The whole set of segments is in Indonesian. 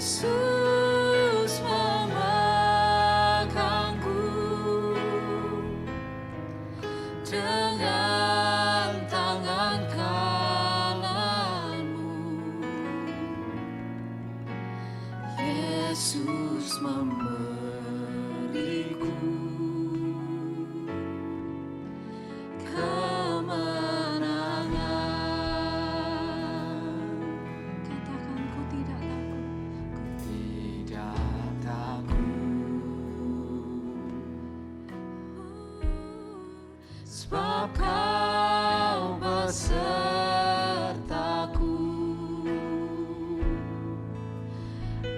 Yesus memegangku dengan tangan kananmu. Yesus memberiku kemenangan. Katakan, ku tidak takut, sebab Kau besertaku.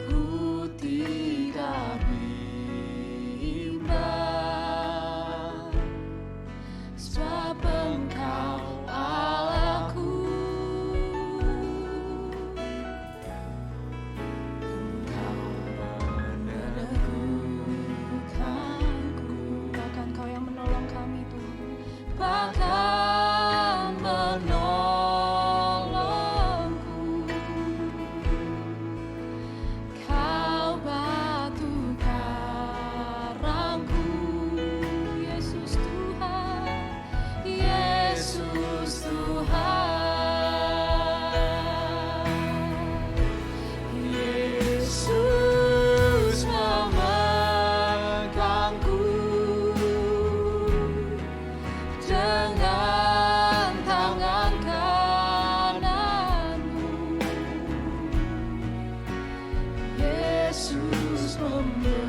Ku tidak bimbang, sebab Engkau Allahku. Engkau meneguhkanku. Bahkan Kau yang menolong kami, Tuhan. Bahkan menolongku. Kau batu karangku. Yesus Tuhan, Yesus Tuhan. Yesus memegangku dengan tangan kananmu. Yesus memberiku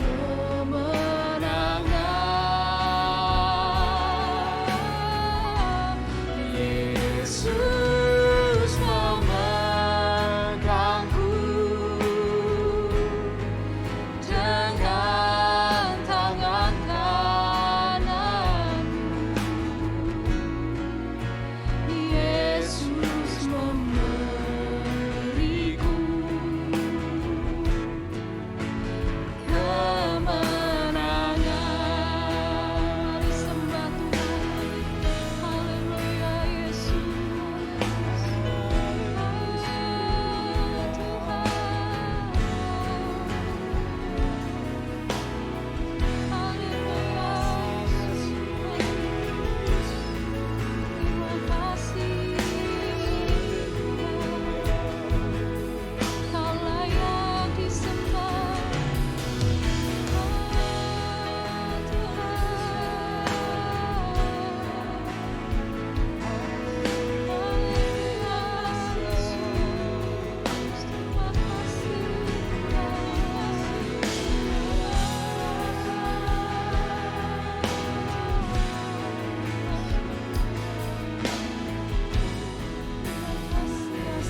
kemenangan. Yesus memegangku dengan tangan kananmu. Yesus memberiku kemenangan. Disembah Tuhan. Haleluya, Yesus. Terima kasih, Kau layak disembah,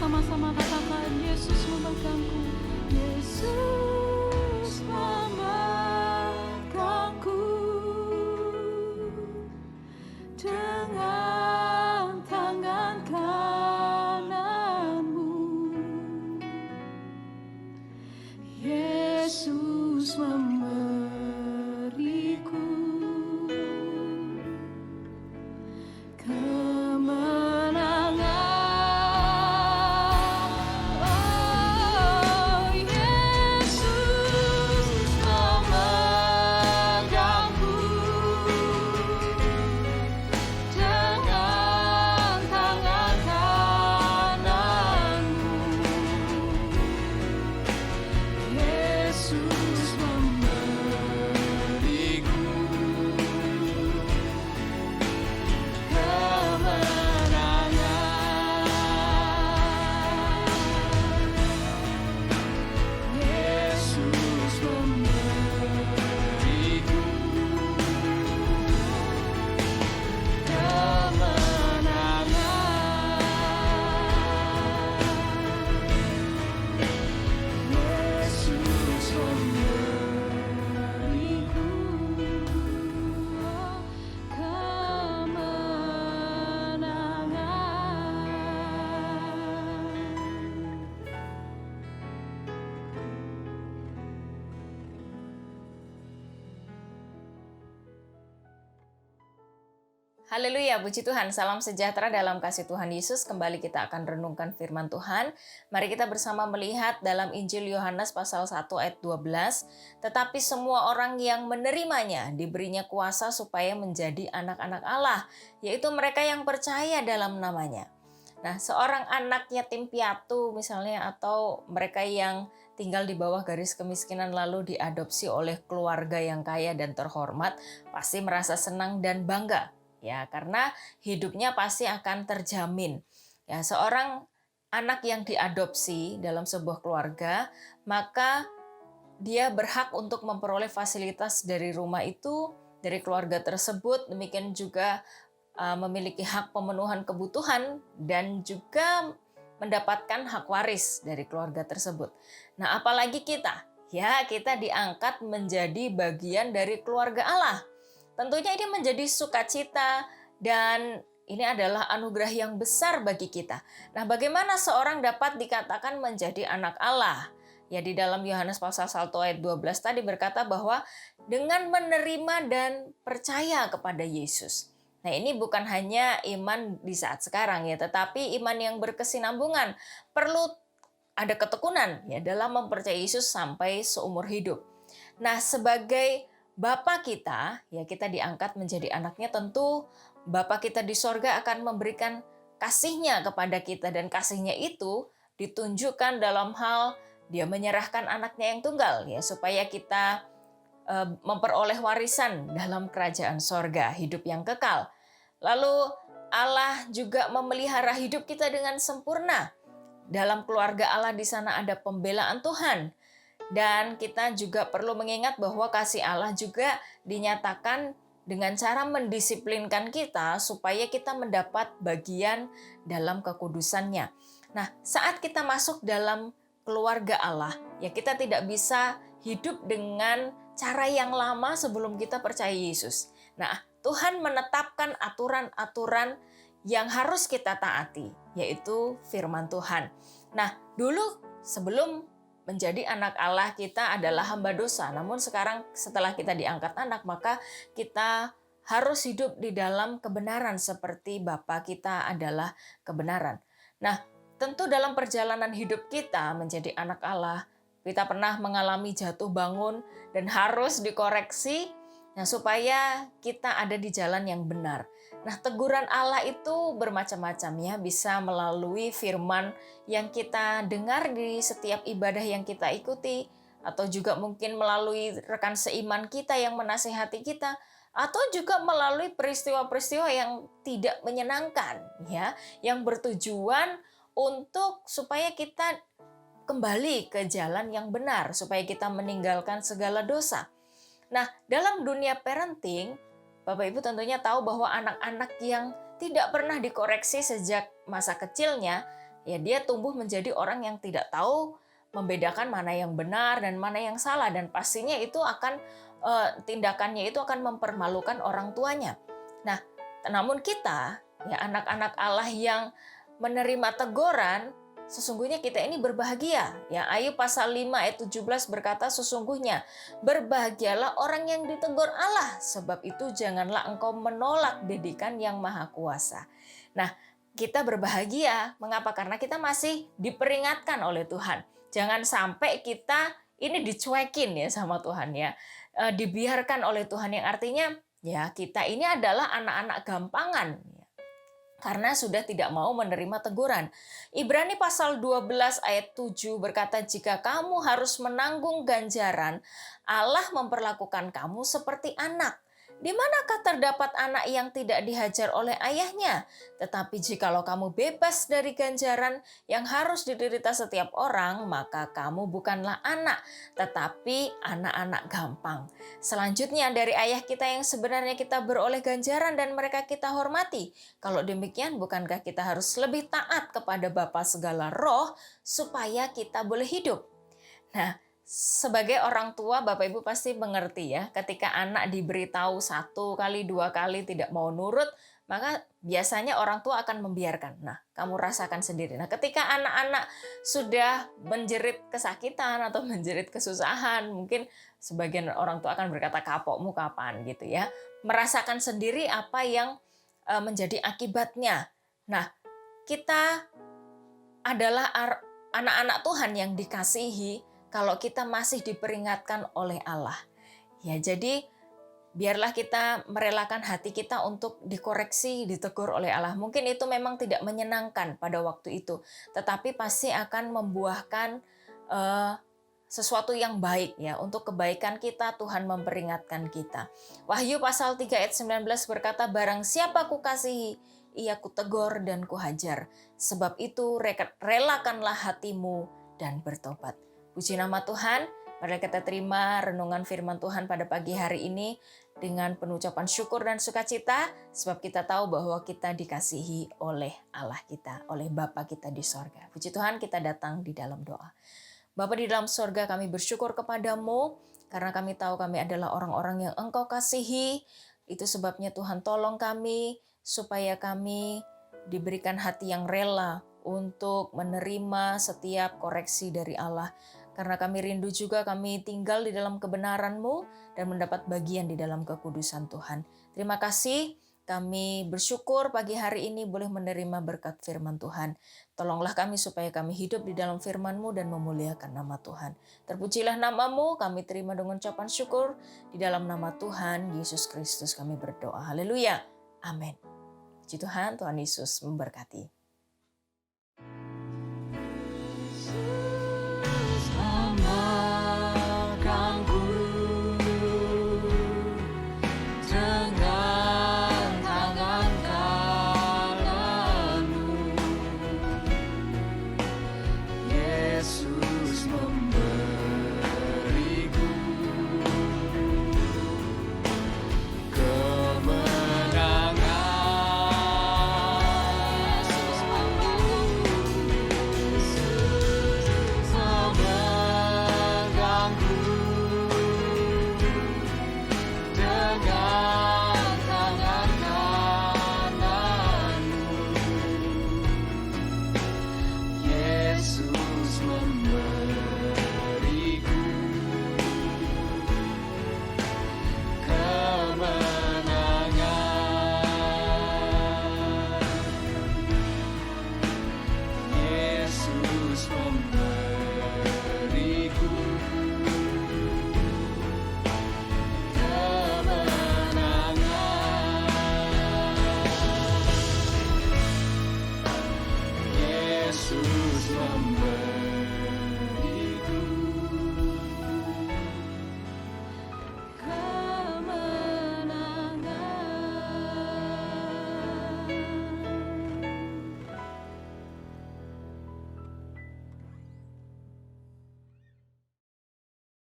sama-sama katakan, Yesus memegangku. Yesus memegangku dengan tangan kananmu. Yesus memberiku kemenangan. Oh, Yesus memegangku dengan Haleluya, puji Tuhan, salam sejahtera dalam kasih Tuhan Yesus. Kembali kita akan renungkan firman Tuhan. Mari kita bersama melihat dalam Injil Yohanes pasal 1 ayat 12. Tetapi semua orang yang menerimanya diberinya kuasa supaya menjadi anak-anak Allah, yaitu mereka yang percaya dalam namanya. Nah, seorang anak yatim piatu misalnya, atau mereka yang tinggal di bawah garis kemiskinan lalu diadopsi oleh keluarga yang kaya dan terhormat, pasti merasa senang dan bangga. Ya, karena hidupnya pasti akan terjamin. Ya, seorang anak yang diadopsi dalam sebuah keluarga, maka dia berhak untuk memperoleh fasilitas dari rumah itu, dari keluarga tersebut. Demikian juga memiliki hak pemenuhan kebutuhan dan juga mendapatkan hak waris dari keluarga tersebut. Nah, apalagi kita, ya kita diangkat menjadi bagian dari keluarga Allah. Tentunya ini menjadi sukacita dan ini adalah anugerah yang besar bagi kita. Nah, bagaimana seorang dapat dikatakan menjadi anak Allah? Ya, di dalam Yohanes pasal 1 ayat 12 tadi berkata bahwa dengan menerima dan percaya kepada Yesus. Nah, ini bukan hanya iman di saat sekarang ya, tetapi iman yang berkesinambungan. Perlu ada ketekunan ya dalam mempercayai Yesus sampai seumur hidup. Nah, sebagai Bapa kita, ya kita diangkat menjadi anaknya, tentu Bapa kita di sorga akan memberikan kasihnya kepada kita, dan kasihnya itu ditunjukkan dalam hal dia menyerahkan anaknya yang tunggal ya supaya kita memperoleh warisan dalam kerajaan sorga, hidup yang kekal. Lalu Allah juga memelihara hidup kita dengan sempurna. Dalam keluarga Allah di sana ada pembelaan Tuhan. Dan kita juga perlu mengingat bahwa kasih Allah juga dinyatakan dengan cara mendisiplinkan kita supaya kita mendapat bagian dalam kekudusannya. Nah, saat kita masuk dalam keluarga Allah, ya kita tidak bisa hidup dengan cara yang lama sebelum kita percaya Yesus. Nah, Tuhan menetapkan aturan-aturan yang harus kita taati, yaitu firman Tuhan. Nah, dulu sebelum menjadi anak Allah kita adalah hamba dosa. Namun sekarang setelah kita diangkat anak, maka kita harus hidup di dalam kebenaran seperti Bapa kita adalah kebenaran. Nah, tentu dalam perjalanan hidup kita menjadi anak Allah, kita pernah mengalami jatuh bangun dan harus dikoreksi, nah supaya kita ada di jalan yang benar. Nah, teguran Allah itu bermacam-macam ya, bisa melalui firman yang kita dengar di setiap ibadah yang kita ikuti, atau juga mungkin melalui rekan seiman kita yang menasihati kita, atau juga melalui peristiwa-peristiwa yang tidak menyenangkan ya, yang bertujuan untuk supaya kita kembali ke jalan yang benar, supaya kita meninggalkan segala dosa. Nah, dalam dunia parenting, Bapak Ibu tentunya tahu bahwa anak-anak yang tidak pernah dikoreksi sejak masa kecilnya, ya dia tumbuh menjadi orang yang tidak tahu membedakan mana yang benar dan mana yang salah, dan pastinya itu akan tindakannya itu akan mempermalukan orang tuanya. Nah, namun kita, ya anak-anak Allah yang menerima teguran, sesungguhnya kita ini berbahagia. Ya, Ayub pasal 5 ayat 17 berkata, sesungguhnya berbahagialah orang yang ditegur Allah, sebab itu janganlah engkau menolak didikan yang maha kuasa. Nah, kita berbahagia. Mengapa? Karena kita masih diperingatkan oleh Tuhan. Jangan sampai kita ini dicuekin ya sama Tuhan ya. Dibiarkan oleh Tuhan, yang artinya ya kita ini adalah anak-anak gampangan. Karena sudah tidak mau menerima teguran. Ibrani pasal 12 ayat 7 berkata, jika kamu harus menanggung ganjaran, Allah memperlakukan kamu seperti anak. Di manakah terdapat anak yang tidak dihajar oleh ayahnya? Tetapi jikalau kamu bebas dari ganjaran yang harus diderita setiap orang, maka kamu bukanlah anak, tetapi anak-anak gampang. Selanjutnya dari ayah kita yang sebenarnya kita beroleh ganjaran dan mereka kita hormati. Kalau demikian, bukankah kita harus lebih taat kepada Bapa segala roh supaya kita boleh hidup? Nah, sebagai orang tua, Bapak Ibu pasti mengerti ya, ketika anak diberitahu 1 kali, 2 kali tidak mau nurut, maka biasanya orang tua akan membiarkan. Nah, kamu rasakan sendiri. Nah, ketika anak-anak sudah menjerit kesakitan atau menjerit kesusahan, mungkin sebagian orang tua akan berkata, kapokmu kapan gitu ya. Merasakan sendiri apa yang menjadi akibatnya. Nah, kita adalah anak-anak Tuhan yang dikasihi kalau kita masih diperingatkan oleh Allah. Ya, jadi biarlah kita merelakan hati kita untuk dikoreksi, ditegur oleh Allah. Mungkin itu memang tidak menyenangkan pada waktu itu, tetapi pasti akan membuahkan eh, sesuatu yang baik ya. Untuk kebaikan kita, Tuhan memperingatkan kita. Wahyu pasal 3 ayat 19 berkata, barang siapa kukasihi, ia kutegur dan kuhajar. Sebab itu relakanlah hatimu dan bertobat. Puji nama Tuhan. Mari kita terima renungan firman Tuhan pada pagi hari ini dengan penuh ucapan syukur dan sukacita, sebab kita tahu bahwa kita dikasihi oleh Allah kita, oleh Bapa kita di sorga. Puji Tuhan, kita datang di dalam doa. Bapa di dalam sorga, kami bersyukur kepadamu, karena kami tahu kami adalah orang-orang yang Engkau kasihi. Itu sebabnya Tuhan tolong kami, supaya kami diberikan hati yang rela untuk menerima setiap koreksi dari Allah. Karena kami rindu juga kami tinggal di dalam kebenaran-Mu dan mendapat bagian di dalam kekudusan Tuhan. Terima kasih, kami bersyukur pagi hari ini boleh menerima berkat firman Tuhan. Tolonglah kami supaya kami hidup di dalam firman-Mu dan memuliakan nama Tuhan. Terpujilah nama-Mu, kami terima dengan ucapan syukur. Di dalam nama Tuhan Yesus Kristus kami berdoa. Haleluya. Amin. Puji Tuhan, Tuhan Yesus memberkati.